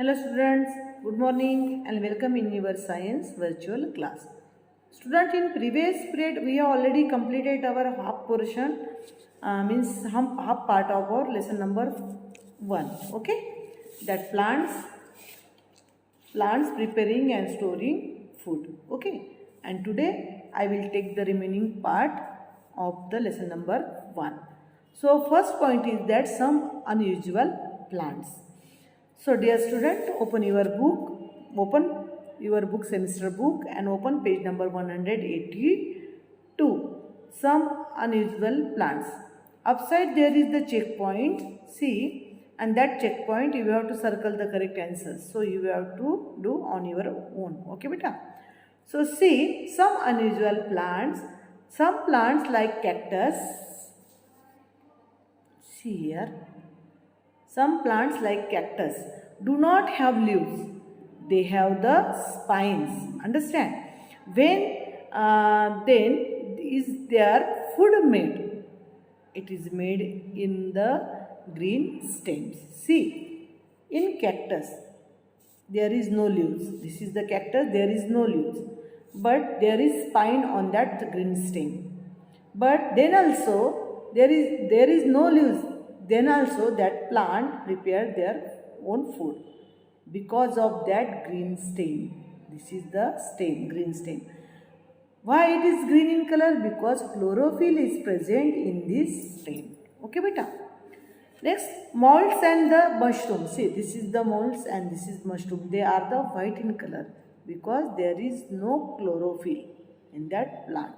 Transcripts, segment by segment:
Hello students, good morning and welcome in your science virtual class. Student, in previous period we have already completed our half portion, means half part of our lesson number 1. Okay, that plants preparing and storing food. Okay, and today I will take the remaining part of the lesson number 1. So first point is that some unusual plants. So dear student, open your book semester book and open page number 182. Some unusual plants. Upside there is the checkpoint, see, and that checkpoint you have to circle the correct answers. So you have to do on your own. Okay, beta. So see, some unusual plants. Some plants like cactus. See here. Some plants like cactus do not have leaves. They have the spines. Understand? Then is their food made? It is made in the green stems. See, in cactus there is no leaves. This is the cactus. There is no leaves, but there is spine on that green stem. But then also there is no leaves. Then also that plant prepare their own food because of that green stem. This is the stem, green stem. Why it is green in color? Because chlorophyll is present in this stem. Okay, beta. Next, molds and the mushroom. See, this is the molds and this is mushroom. They are the white in color because there is no chlorophyll in that plant.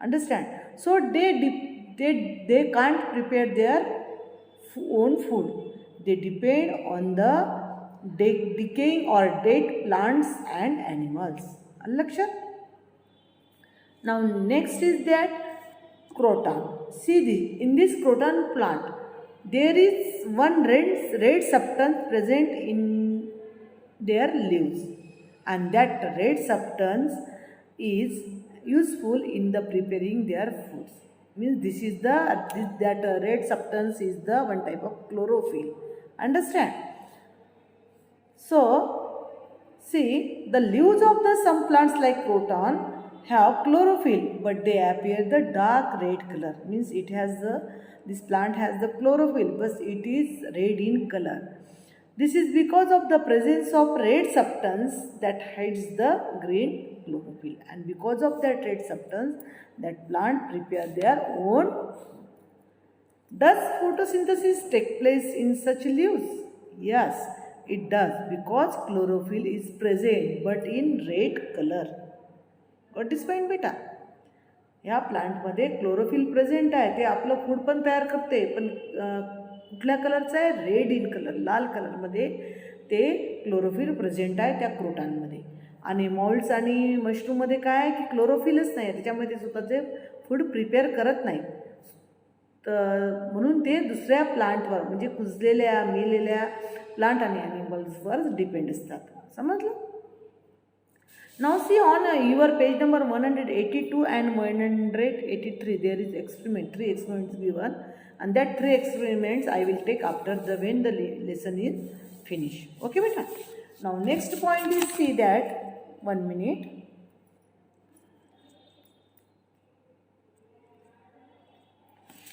Understand? So they can't prepare their own food. They depend on the decaying or dead plants and animals. Alaksha? Now next is that croton. See this, in this croton plant there is one red substance present in their leaves, and that red substance is useful in the preparing their foods. Means this is that red substance is the one type of chlorophyll. Understand? So see, the leaves of the some plants like croton have chlorophyll, but they appear the dark red color. Means it has this plant has the chlorophyll, but it is red in color. This is because of the presence of red substance that hides the green chlorophyll, and because of that red substance that plant prepare their own. Does photosynthesis take place in such leaves? Yes, it does, because chlorophyll is present but in red color. Got this point, beta? या प्लांटमध्ये chlorophyll present आहे. ते आपलं food पण तयार करते, पण कुठल्या कलरचं आहे? रेड इन कलर, लाल कलरमध्ये ते क्लोरोफिल प्रेझेंट आहे त्या क्रोटांमध्ये. आणि मॉल्ड्स आणि मशरूममध्ये काय आहे की क्लोरोफिलच नाही, त्याच्यामध्ये स्वतःचे फूड प्रिपेअर करत नाही. तर म्हणून ते दुसऱ्या प्लांटवर म्हणजे कुजलेल्या मेलेल्या प्लांट आणि ॲनिमल्सवर डिपेंड असतात. समजलं? Now see on your page number 182 and 183 there is three experiments given, and that 3 experiments I will take after when the lesson is finished. Okay, beta. Now next point is, see that 1 minute.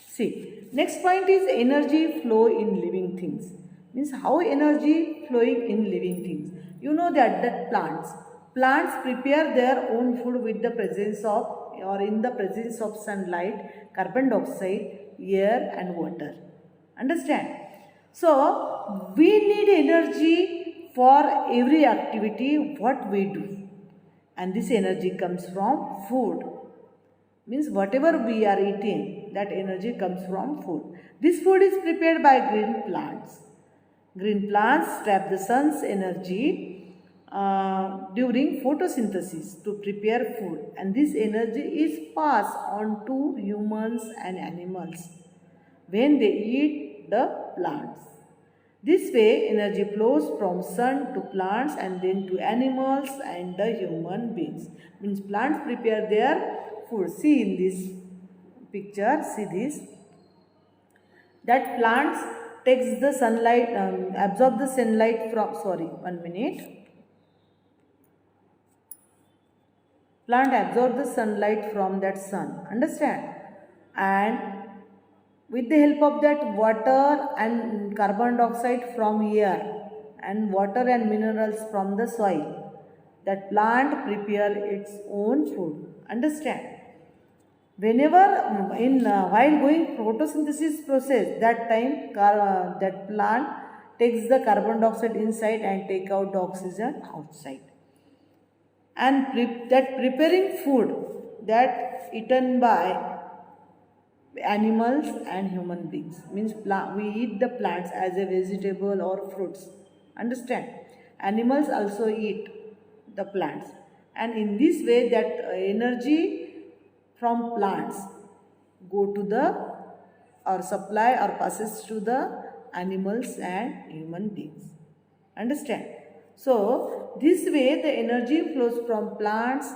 See, next point is energy flow in living things. Means how energy flowing in living things. You know that plants prepare their own food with the presence of or in the presence of sunlight, carbon dioxide, air and water. Understand? So we need energy for every activity what we do, and this energy comes from food. Means whatever we are eating, that energy comes from food. This food is prepared by green plants. Green plants trap the sun's energy during photosynthesis to prepare food, and this energy is passed on to humans and animals when they eat the plants. This way energy flows from sun to plants and then to animals and the human beings. Means plants prepare their food. See in this picture, see this, that plants takes the sunlight, absorb the sunlight from, sorry, 1 minute. Plant absorb the sunlight from that sun, understand? And with the help of that water and carbon dioxide from air and water and minerals from the soil, that plant prepare its own food, understand? Whenever while going photosynthesis process, that time that plant takes the carbon dioxide inside and take out the oxygen outside, and that preparing food that eaten by animals and human beings, means we eat the plants as a vegetable or fruits, understand? Animals also eat the plants, and in this way that energy from plants go to the, or supply or passes to the animals and human beings, understand? So this way the energy flows from plants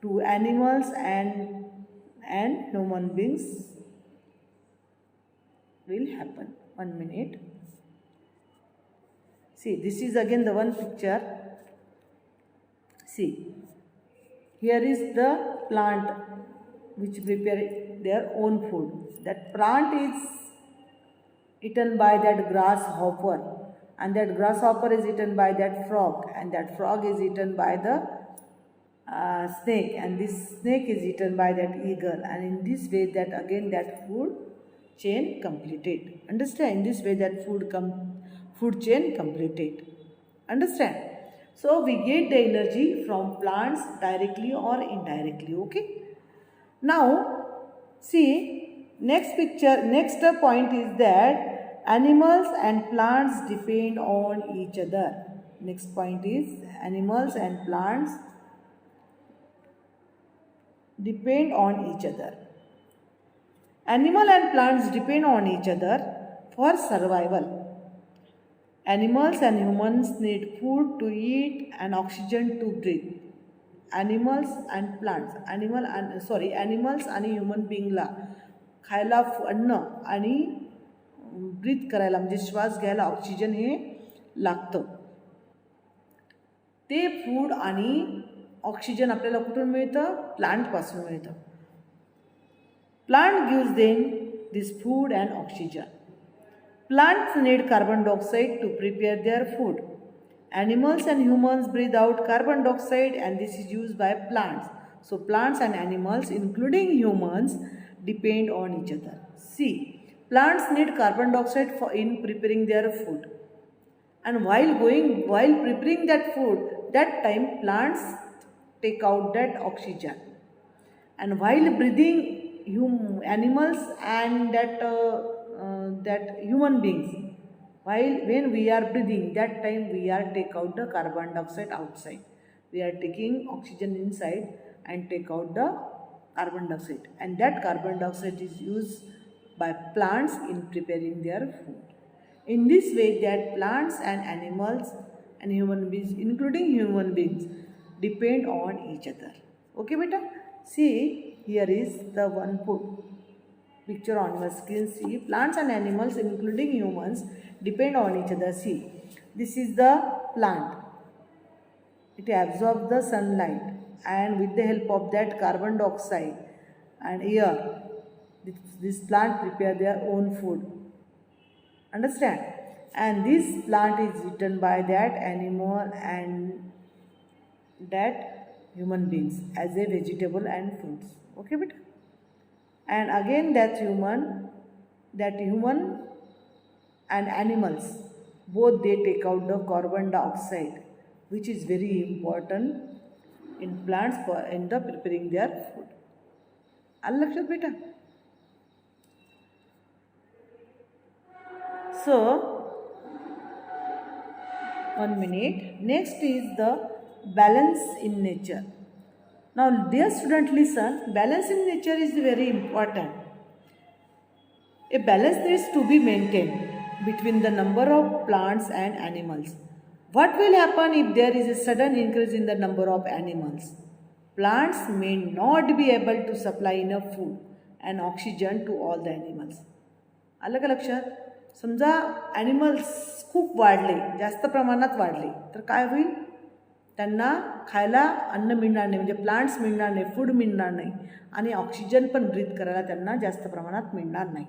to animals and human beings will happen. 1 minute. See, this is again the one picture. See, here is the plant which prepare their own food. That plant is eaten by that grasshopper, and that grasshopper is eaten by that frog, and that frog is eaten by the snake, and this snake is eaten by that eagle, and in this way that again that food chain completed, understand? In this way that food chain completed, understand? So we get the energy from plants directly or indirectly, okay? Now see, next point is that animals and plants depend on each other. Next point is animals and plants depend on each other. Animal and plants depend on each other for survival. Animals and humans need food to eat and oxygen to breathe. animals आणि human बिंगला खायला अन्न आणि breathe करायला म्हणजे श्वास घ्यायला oxygen हे लागतं. ते फूड आणि ऑक्सिजन आपल्याला कुठून मिळतं? प्लांटपासून मिळतं. Plant gives them this food and oxygen. Plants need carbon dioxide to prepare their food. Animals and humans breathe out carbon dioxide, and this is used by plants. So plants and animals, including humans, depend on each other. See, plants need carbon dioxide in preparing their food. And while preparing that food, that time plants take out that oxygen. And while breathing, animals and that human beings, when we are breathing, that time we are take out the carbon dioxide outside. We are taking oxygen inside and take out the carbon dioxide, and that carbon dioxide is used by plants in preparing their food. In this way, that plants and animals and human beings, including human beings, depend on each other. Okay beta, see, here is the one food picture on your screen. See, plants and animals, including humans, depend on each other. See, this is the plant. It absorbs the sunlight, and with the help of that carbon dioxide and air, this plant prepare their own food. Understand? And this plant is eaten by that animal and that human beings as a vegetable and fruits. Okay, beta? And again that human and animals, both they take out the carbon dioxide, which is very important in plants in the preparing their food. आलं लक्षात बेटा? So 1 minute. Next is the balance in nature. Now, dear student, listen. Balance in nature is very important. A balance needs to be maintained between the number of plants and animals. What will happen if there is a sudden increase in the number of animals? Plants may not be able to supply enough food and oxygen to all the animals. आलं का लक्षात? समजा animals खूप वाढले, जास्त प्रमाणात वाढले तर काय होईल, त्यांना खायला अन्न मिळणार नाही, म्हणजे प्लांट्स मिळणार नाही, फूड मिळणार नाही आणि ऑक्सिजन पण ब्रीथ करायला त्यांना जास्त प्रमाणात मिळणार नाही,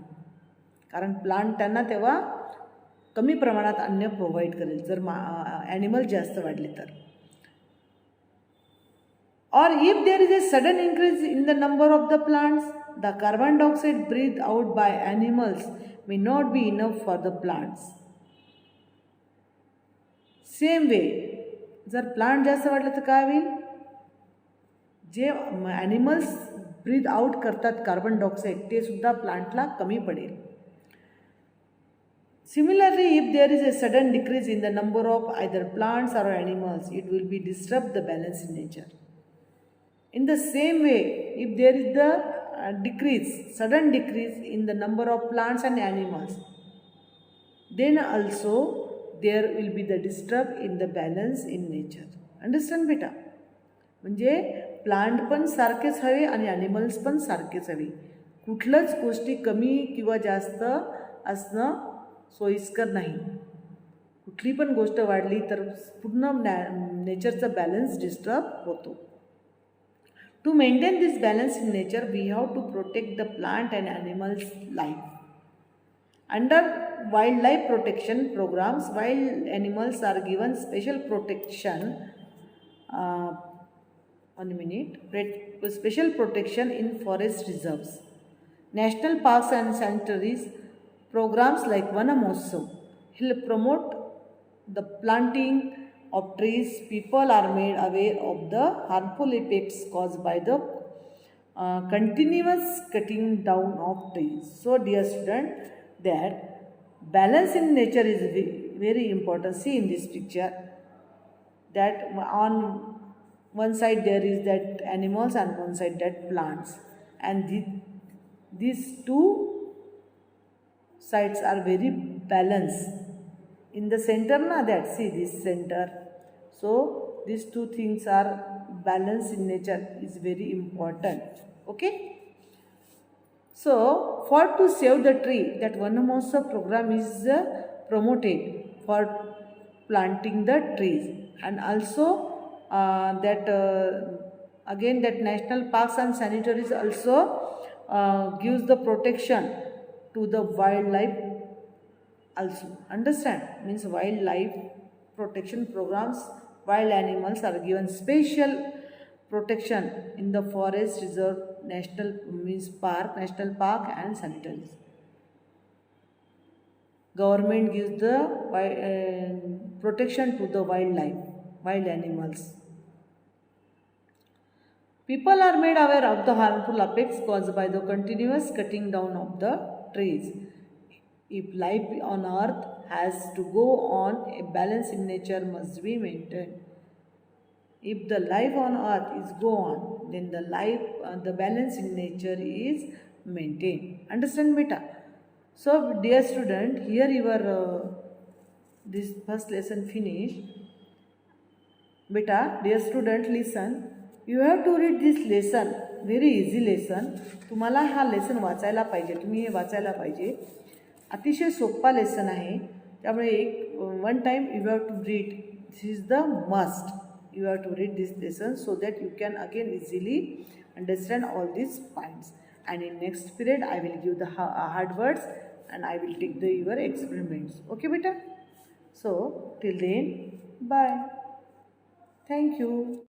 कारण प्लांट त्यांना तेव्हा कमी प्रमाणात अन्न प्रोव्हाइड करेल जर ॲनिमल जास्त वाढले तर. Or if there is a sudden increase in the number of the plants, the carbon dioxide breathed out by animals may not be enough for the plants. Same way, जर plant जास्त वाढलं तर काय होईल, जे animals breathe out करतात carbon dioxide ते सुद्धा प्लांटला कमी पडेल. Similarly, if there is a sudden decrease in the number of either plants or animals, it will be disrupt the balance in nature. In the same way, if there is the sudden decrease in the number of plants and animals, then also there will be the disturb in the balance in nature. Understand बेटा? म्हणजे plant पण सारखेच हवे आणि animals पण सारखेच हवे, कुठलंच गोष्टी कमी किंवा जास्त असणं सोयीस्कर नाही. कुठली पण गोष्ट वाढली तर पूर्ण नेचरचा बॅलन्स डिस्टर्ब होतो. To maintain this balance in nature, we have to protect the plant and animals' life. Under wildlife protection programs, wild animals are given special protection. Special protection in forest reserves, national parks and sanctuaries. Programs like Vana Mahotsav will promote the planting of trees. People are made aware of the harmful effects caused by the continuous cutting down of trees. So dear student, that balance in nature is very important. See in this picture that on one side there is that animals and one side that plants, and these two sides are very balanced. In the center that see this center, so these two things are balanced in nature is very important. Okay, so for to save the tree, that Vana Mahotsav program is promoted for planting the trees, and also again that national parks and sanitaries also gives the protection to the wildlife also. Understand? Means wildlife protection programs, wild animals are given special protection in the forest reserve, national park and sanitaries. Government gives the protection to the wild animals. People are made aware of the harmful effects caused by the continuous cutting down of the trees. If life on earth has to go on, a balance in nature must be maintained. If the life on earth is go on, then the balance in nature is maintained. Understand beta? So dear student, here your this first lesson finished. Beta, dear student, listen. You have to read this lesson, very easy lesson. तुम्हाला हा lesson वाचायला पाहिजे, तुम्ही हे वाचायला पाहिजे. अतिशय सोपा lesson आहे, त्यामुळे एक one time you have to read. This is the must. You have to read this lesson so that you can again easily understand all these points. And in next period I will give the hard words and I will take your experiments. Okay beta? So till then, bye. Thank you.